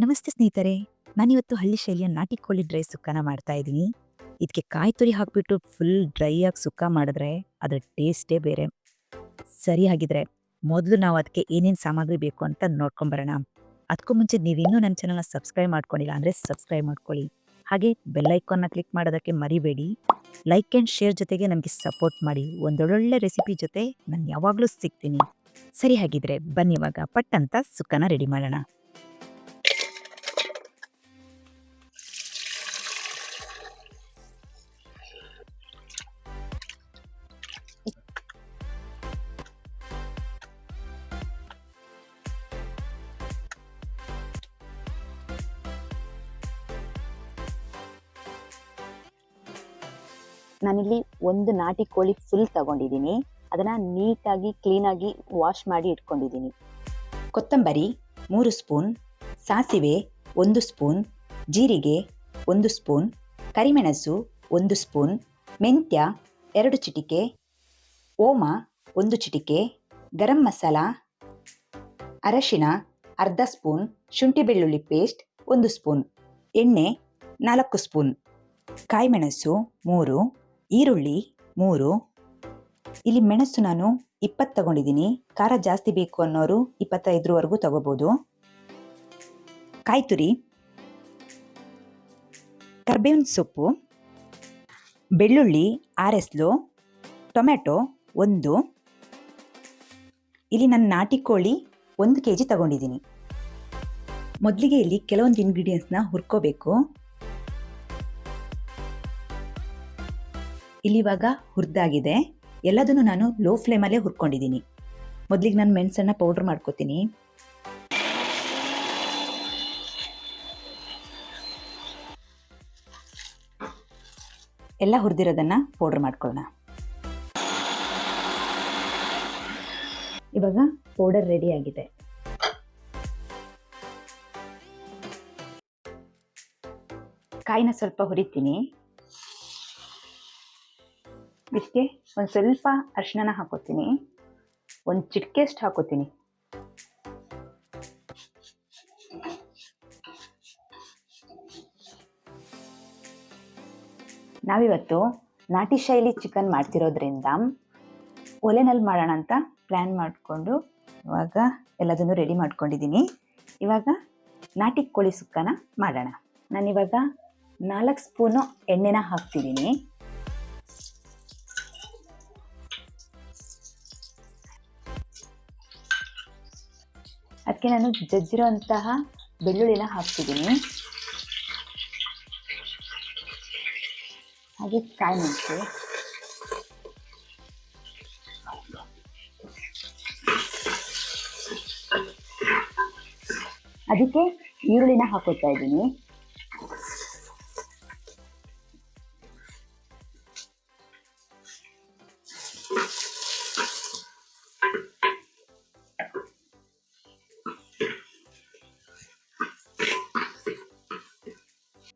ನಮಸ್ತೆ ಸ್ನೇಹಿತರೆ, ನಾನಿವತ್ತು ಹಳ್ಳಿ ಶೈಲಿಯ ನಾಟಿ ಕೋಳಿ ಡ್ರೈ ಸುಕ್ಕನ ಮಾಡ್ತಾ ಇದ್ದೀನಿ. ಇದಕ್ಕೆ ಕಾಯಿ ತುರಿ ಹಾಕ್ಬಿಟ್ಟು ಫುಲ್ ಡ್ರೈ ಆಗಿ ಸುಕ್ಕ ಮಾಡಿದ್ರೆ ಅದರ ಟೇಸ್ಟೇ ಬೇರೆ. ಸರಿ ಹಾಗಿದ್ರೆ ಮೊದಲು ನಾವು ಅದಕ್ಕೆ ಏನೇನು ಸಾಮಗ್ರಿ ಬೇಕು ಅಂತ ನೋಡ್ಕೊಂಬರೋಣ. ಅದಕ್ಕೂ ಮುಂಚೆ ನೀವಿನ್ನೂ ನನ್ನ ಚಾನಲ್ನ ಸಬ್ಸ್ಕ್ರೈಬ್ ಮಾಡ್ಕೊಂಡಿಲ್ಲ ಅಂದರೆ ಸಬ್ಸ್ಕ್ರೈಬ್ ಮಾಡ್ಕೊಳ್ಳಿ. ಹಾಗೆ ಬೆಲ್ ಐಕಾನ್ನ ಕ್ಲಿಕ್ ಮಾಡೋದಕ್ಕೆ ಮರಿಬೇಡಿ. ಲೈಕ್ ಆ್ಯಂಡ್ ಶೇರ್ ಜೊತೆಗೆ ನಮಗೆ ಸಪೋರ್ಟ್ ಮಾಡಿ. ಒಂದೊಳ್ಳೊಳ್ಳೆ ರೆಸಿಪಿ ಜೊತೆ ನಾನು ಯಾವಾಗಲೂ ಸಿಗ್ತೀನಿ. ಸರಿ ಹಾಗಿದ್ರೆ ಬನ್ನಿ ಇವಾಗ ಪಟ್ಟಂತ ಸುಕ್ಕನ ರೆಡಿ ಮಾಡೋಣ. ನಾನಿಲ್ಲಿ ಒಂದು ನಾಟಿ ಕೋಳಿ ಫುಲ್ ತಗೊಂಡಿದ್ದೀನಿ. ಅದನ್ನ ನೀಟಾಗಿ ಕ್ಲೀನಾಗಿ ವಾಶ್ ಮಾಡಿ ಇಟ್ಕೊಂಡಿದ್ದೀನಿ. ಕೊತ್ತಂಬರಿ 3 ಸ್ಪೂನ್, ಸಾಸಿವೆ 1 ಸ್ಪೂನ್, ಜೀರಿಗೆ 1 ಸ್ಪೂನ್, ಕರಿಮೆಣಸು 1 ಸ್ಪೂನ್, ಮೆಂತ್ಯ 2 ಚಿಟಿಕೆ, ಓಮ 1 ಚಿಟಿಕೆ, ಗರಂ ಮಸಾಲ, ಅರಶಿನ ಅರ್ಧ ಸ್ಪೂನ್, ಶುಂಠಿ ಬೆಳ್ಳುಳ್ಳಿ ಪೇಸ್ಟ್ 1 ಸ್ಪೂನ್, ಎಣ್ಣೆ 4 ಸ್ಪೂನ್, ಕಾಯಿಮೆಣಸು 3, ಈರುಳ್ಳಿ 3. ಇಲ್ಲಿ ಮೆಣಸು ನಾನು 20 ತಗೊಂಡಿದ್ದೀನಿ. ಖಾರ ಜಾಸ್ತಿ ಬೇಕು ಅನ್ನೋರು 25ವರೆಗೂ ತಗೋಬೋದು. ಕಾಯಿ ತುರಿ, ಕರ್ಬೇವಿನ ಸೊಪ್ಪು, ಬೆಳ್ಳುಳ್ಳಿ 6 ಎಸ್ಲು, ಟೊಮೆಟೊ 1. ಇಲ್ಲಿ ನನ್ನ ನಾಟಿ ಕೋಳಿ 1 kg ತಗೊಂಡಿದ್ದೀನಿ. ಮೊದಲಿಗೆ ಇಲ್ಲಿ ಕೆಲವೊಂದು ಇಂಗ್ರೀಡಿಯೆಂಟ್ಸ್ನ ಹುರ್ಕೋಬೇಕು. ಇಲ್ಲಿವಾಗ ಹುರಿದಾಗಿದೆ. ಎಲ್ಲದನ್ನು ನಾನು ಲೋ ಫ್ಲೇಮಲ್ಲೇ ಹುರ್ಕೊಂಡಿದ್ದೀನಿ. ಮೊದಲಿಗೆ ನಾನು ಮೆಣಸನ್ನು ಪೌಡ್ರ್ ಮಾಡ್ಕೋತೀನಿ. ಎಲ್ಲ ಹುರಿದಿರೋದನ್ನು ಪೌಡ್ರ್ ಮಾಡ್ಕೊಳ್ಳೋಣ. ಇವಾಗ ಪೌಡರ್ ರೆಡಿ ಆಗಿದೆ. ಕಾಯಿನ ಸ್ವಲ್ಪ ಹುರಿತೀನಿ. ಇದಕ್ಕೆ ಒಂದು ಸ್ವಲ್ಪ ಅರಿಶಿನ ಹಾಕೋತೀನಿ. 1 ಚಿಟಿಕೆಷ್ಟು ಹಾಕೋತೀನಿ. ನಾವಿವತ್ತು ನಾಟಿ ಶೈಲಿ ಚಿಕನ್ ಮಾಡ್ತಿರೋದ್ರಿಂದ ಒಲೆನಲ್ಲಿ ಮಾಡೋಣ ಅಂತ ಪ್ಲ್ಯಾನ್ ಮಾಡಿಕೊಂಡು ಇವಾಗ ಎಲ್ಲದನ್ನು ರೆಡಿ ಮಾಡ್ಕೊಂಡಿದ್ದೀನಿ. ಇವಾಗ ನಾಟಿ ಕೋಳಿ ಸುಕ್ಕನ ಮಾಡೋಣ. ನಾನಿವಾಗ 4 ಸ್ಪೂನು ಎಣ್ಣೆನ ಹಾಕ್ತಿದ್ದೀನಿ. ಅದಕ್ಕೆ ನಾನು ಜಜ್ಜಿರೋಂತಹ ಬೆಳ್ಳುಳ್ಳಿನ ಹಾಕ್ತಿದ್ದೀನಿ. ಹಾಗೆ ಕಾಯಿ ಮೆಣಸು, ಅದಕ್ಕೆ ಈರುಳ್ಳಿನ ಹಾಕೋತಾ ಇದ್ದೀನಿ.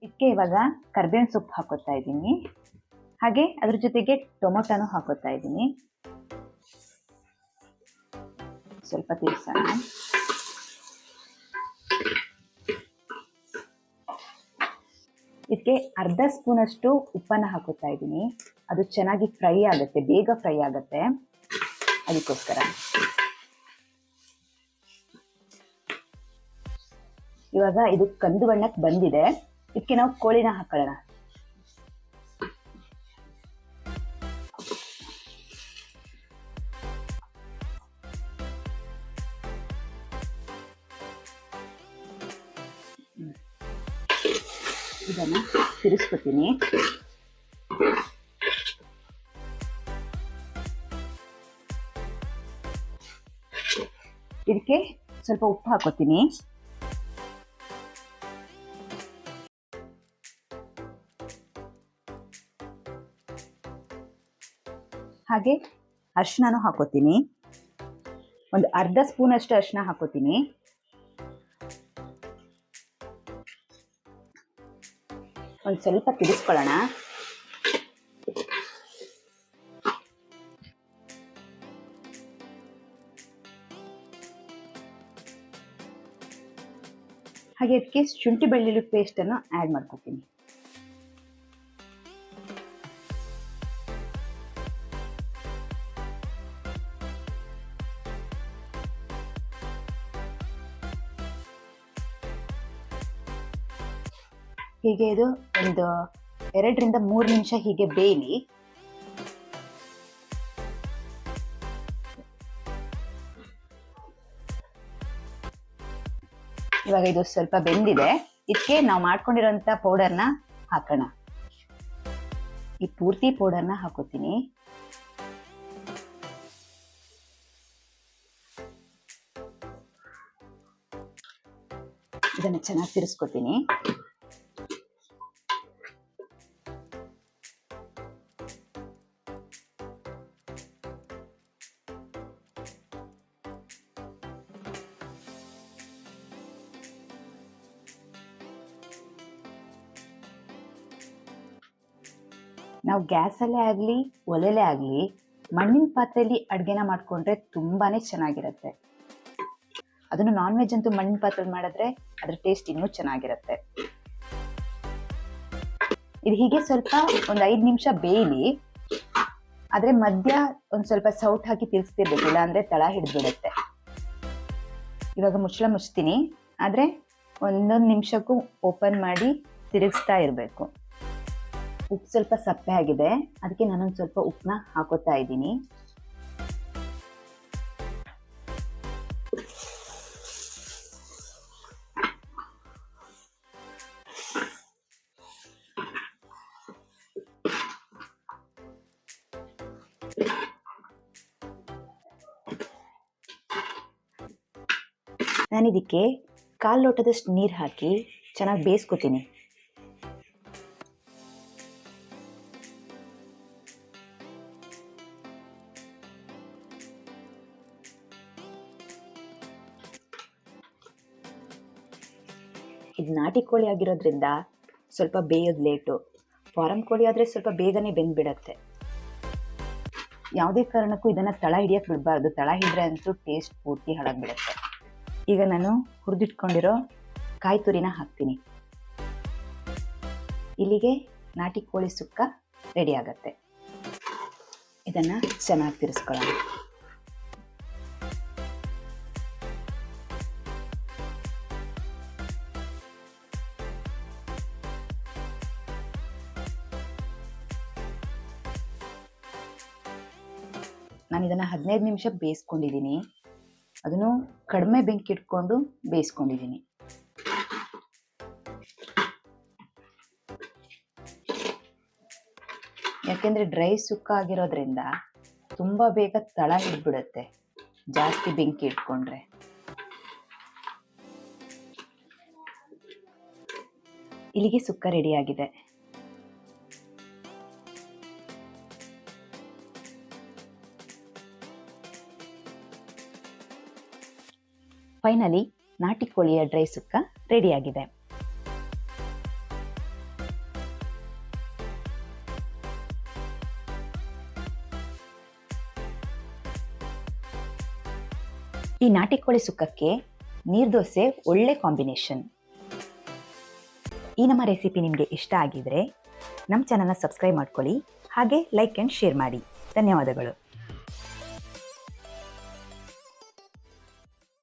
ಇದಕ್ಕೆ ಇವಾಗ ಕರ್ಬೇವಿನ ಸೊಪ್ಪು ಹಾಕೋತಾ ಇದ್ದೀನಿ. ಹಾಗೆ ಅದ್ರ ಜೊತೆಗೆ ಟೊಮೊಟೊನೂ ಹಾಕೋತಾ ಇದ್ದೀನಿ. ಸ್ವಲ್ಪ ತಿರ್ಸೋಣ. ಇದಕ್ಕೆ ಅರ್ಧ ಸ್ಪೂನಷ್ಟು ಉಪ್ಪನ್ನು ಹಾಕೋತಾ ಇದ್ದೀನಿ. ಅದು ಚೆನ್ನಾಗಿ ಫ್ರೈ ಆಗುತ್ತೆ, ಬೇಗ ಫ್ರೈ ಆಗುತ್ತೆ, ಅದಕ್ಕೋಸ್ಕರ. ಇವಾಗ ಇದು ಕಂದು ಬಣ್ಣಕ್ಕೆ ಬಂದಿದೆ. ಇದಕ್ಕೆ ನಾವು ಕೋಳಿನ ಹಾಕೊಳ್ಳೋಣ. ಇದನ್ನ ತಿರುಗಿಸ್ಕೊತೀನಿ. ಇದಕ್ಕೆ ಸ್ವಲ್ಪ ಉಪ್ಪು ಹಾಕೋತೀನಿ. ಹಾಗೆ ಅರಿಶಿನನೂ ಹಾಕೋತೀನಿ. ಒಂದು ಅರ್ಧ ಸ್ಪೂನಷ್ಟು ಅರಿಶಿನ ಹಾಕೋತೀನಿ. ಒಂದು ಸ್ವಲ್ಪ ತಿರುಗಿಸ್ಕೊಳ್ಳೋಣ. ಹಾಗೆ ಅದಕ್ಕೆ ಶುಂಠಿ ಬೆಳ್ಳುಳ್ಳಿ ಪೇಸ್ಟನ್ನು ಆ್ಯಡ್ ಮಾಡ್ಕೊತೀನಿ. ಹೀಗೆ ಇದು ಒಂದು 2ರಿಂದ 3 ನಿಮಿಷ ಹೀಗೆ ಬೇಯಲಿ. ಇವಾಗ ಇದು ಸ್ವಲ್ಪ ಬೆಂದಿದೆ. ಇದಕ್ಕೆ ನಾವು ಮಾಡ್ಕೊಂಡಿರೋಂಥ ಪೌಡರ್ನ ಹಾಕೋಣ. ಈ ಪೂರ್ತಿ ಪೌಡರ್ನ ಹಾಕೋತೀನಿ. ಇದನ್ನು ಚೆನ್ನಾಗಿ ತಿರ್ಸ್ಕೊತೀನಿ. ನಾವು ಗ್ಯಾಸಲ್ಲೇ ಆಗಲಿ ಒಲೆಲೇ ಆಗಲಿ ಮಣ್ಣಿನ ಪಾತ್ರೆಯಲ್ಲಿ ಅಡುಗೆನ ಮಾಡಿಕೊಂಡ್ರೆ ತುಂಬಾ ಚೆನ್ನಾಗಿರುತ್ತೆ. ಅದನ್ನು ನಾನ್ ವೆಜ್ ಅಂತೂ ಮಣ್ಣಿನ ಪಾತ್ರೆಯಲ್ಲಿ ಮಾಡಿದ್ರೆ ಅದ್ರ ಟೇಸ್ಟ್ ಇನ್ನೂ ಚೆನ್ನಾಗಿರುತ್ತೆ. ಇದು ಹೀಗೆ ಸ್ವಲ್ಪ ಒಂದು 5 ನಿಮಿಷ ಬೇಯಲಿ. ಆದರೆ ಮಧ್ಯ ಒಂದು ಸ್ವಲ್ಪ ಸೌಟ್ ಹಾಕಿ ತಿರ್ಗಿಸ್ತಿರ್ಬೇಕು, ಇಲ್ಲ ಅಂದರೆ ತಳ ಹಿಡಿದ್ಬಿಡುತ್ತೆ. ಇವಾಗ ಮುಚ್ಚಳ ಮುಚ್ತೀನಿ, ಆದರೆ 1 ನಿಮಿಷಕ್ಕೂ ಓಪನ್ ಮಾಡಿ ತಿರುಗಿಸ್ತಾ ಇರಬೇಕು. ಉಪ್ಪು ಸ್ವಲ್ಪ ಸಪ್ಪೆ ಆಗಿದೆ, ಅದಕ್ಕೆ ನಾನೊಂದು ಸ್ವಲ್ಪ ಉಪ್ಪನ್ನ ಹಾಕೋತಾ ಇದ್ದೀನಿ. ನಾನಿದಕ್ಕೆ 1/4 ಲೋಟದಷ್ಟು ನೀರು ಹಾಕಿ ಚೆನ್ನಾಗಿ ಬೇಯಿಸ್ಕೊತೀನಿ. ಇದು ನಾಟಿ ಕೋಳಿ ಆಗಿರೋದ್ರಿಂದ ಸ್ವಲ್ಪ ಬೇಯೋದು ಲೇಟು. ಫಾರಮ್ ಕೋಳಿ ಆದರೆ ಸ್ವಲ್ಪ ಬೇಗನೆ ಬೆಂದ್ಬಿಡತ್ತೆ. ಯಾವುದೇ ಕಾರಣಕ್ಕೂ ಇದನ್ನು ತಳ ಹಿಡಿಯೋಕ್ಕೆ ಬಿಡಬಾರ್ದು. ತಳ ಹಿಡಿದ್ರೆ ಅಂತೂ ಟೇಸ್ಟ್ ಪೂರ್ತಿ ಹಾಳಾಗ್ಬಿಡುತ್ತೆ. ಈಗ ನಾನು ಹುರಿದಿಟ್ಕೊಂಡಿರೋ ಕಾಯಿ ತುರಿನ ಹಾಕ್ತೀನಿ. ಇಲ್ಲಿಗೆ ನಾಟಿ ಕೋಳಿ ಸುಕ್ಕ ರೆಡಿ ಆಗತ್ತೆ. ಇದನ್ನು ಚೆನ್ನಾಗಿ ತಿರ್ಸ್ಕೊಳ್ಳೋಣ. ನಾನು ಇದನ್ನು 15 ನಿಮಿಷ ಬೇಯಿಸ್ಕೊಂಡಿದ್ದೀನಿ. ಅದನ್ನು ಕಡಿಮೆ ಬೆಂಕಿ ಇಟ್ಕೊಂಡು ಬೇಯಿಸ್ಕೊಂಡಿದ್ದೀನಿ. ಯಾಕೆಂದರೆ ಡ್ರೈ ಸುಕ್ಕ ಆಗಿರೋದ್ರಿಂದ ತುಂಬ ಬೇಗ ತಳ ಹಿಡಿದ್ಬಿಡುತ್ತೆ ಜಾಸ್ತಿ ಬೆಂಕಿ ಇಟ್ಕೊಂಡ್ರೆ. ಇಲ್ಲಿಗೆ ಸುಕ್ಕ ರೆಡಿಯಾಗಿದೆ. ಫೈನಲಿ ನಾಟಿ ಕೋಳಿಯ ಡ್ರೈ ಸುಕ್ಕ ರೆಡಿಯಾಗಿದೆ. ಈ ನಾಟಿ ಕೋಳಿ ಸುಕ್ಕಕ್ಕೆ ನೀರ್ದೋಸೆ ಒಳ್ಳೆ ಕಾಂಬಿನೇಷನ್. ಈ ನಮ್ಮ ರೆಸಿಪಿ ನಿಮಗೆ ಇಷ್ಟ ಆಗಿದ್ರೆ ನಮ್ಮ ಚಾನಲ್ನ ಸಬ್ಸ್ಕ್ರೈಬ್ ಮಾಡ್ಕೊಳ್ಳಿ, ಹಾಗೆ ಲೈಕ್ ಆ್ಯಂಡ್ ಶೇರ್ ಮಾಡಿ. ಧನ್ಯವಾದಗಳು.